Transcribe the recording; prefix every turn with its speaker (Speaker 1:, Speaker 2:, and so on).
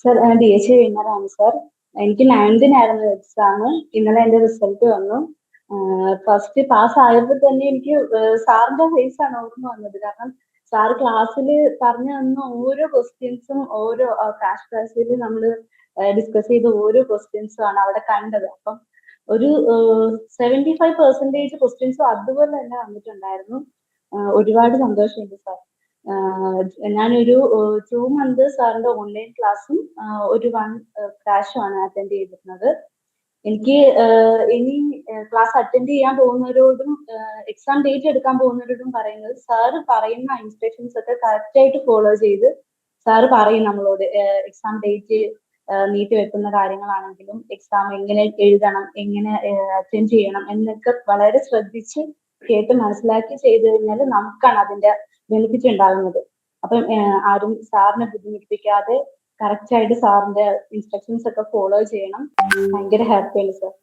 Speaker 1: Sir DHA വിന്നറാണ് sir. എനിക്ക് 9th exam. ഇന്നലെ എന്റെ റിസൾട്ട് വന്നു. ഫസ്റ്റ് പാസ് ആയപ്പോൾ തന്നെ എനിക്ക് സാറിന്റെ ഫേസ് ആണ് ഓർമ്മ വന്നത്. കാരണം സാർ ക്ലാസ്സിൽ പറഞ്ഞു തന്ന ഓരോ ക്വസ്റ്റ്യൻസും ഓരോ ക്രാഷ് ക്ലാസ്സിൽ നമ്മൾ ഡിസ്കസ് ചെയ്ത ഓരോ ക്വസ്റ്റ്യൻസും ആണ് അവിടെ കണ്ടത്. അപ്പം ഒരു 75% ക്വസ്റ്റ്യൻസും അതുപോലെ തന്നെ വന്നിട്ടുണ്ടായിരുന്നു. ഒരുപാട് സന്തോഷമുണ്ട് സാർ. ഞാനൊരു 2 മന്ത് സാറിന്റെ ഓൺലൈൻ ക്ലാസ്സും ഒരു 1 ക്രാഷുമാണ് അറ്റൻഡ് ചെയ്തിരുന്നത്. എനിക്ക് ഇനി ക്ലാസ് അറ്റൻഡ് ചെയ്യാൻ പോകുന്നവരോടും എക്സാം ഡേറ്റ് എടുക്കാൻ പോകുന്നവരോടും പറയുന്നത്, സാറ് പറയുന്ന ഇൻസ്ട്രക്ഷൻസ് ഒക്കെ കറക്റ്റ് ആയിട്ട് ഫോളോ ചെയ്ത് സാറ് പറയും നമ്മളോട് എക്സാം ഡേറ്റ് നീട്ടി വെക്കുന്ന കാര്യങ്ങളാണെങ്കിലും എക്സാം എങ്ങനെ എഴുതണം, എങ്ങനെ അറ്റൻഡ് ചെയ്യണം എന്നൊക്കെ വളരെ ശ്രദ്ധിച്ച് കേട്ട് മനസ്സിലാക്കി ചെയ്തു കഴിഞ്ഞാൽ നമുക്കാണ് അതിന്റെ ബെനിഫിറ്റ് ഉണ്ടാകുന്നത്. അപ്പം ആരും സാറിനെ ബുദ്ധിമുട്ടിപ്പിക്കാതെ കറക്റ്റ് ആയിട്ട് സാറിന്റെ ഇൻസ്ട്രക്ഷൻസ് ഒക്കെ ഫോളോ ചെയ്യണം. ഭയങ്കര ഹാപ്പിയാണ് സർ.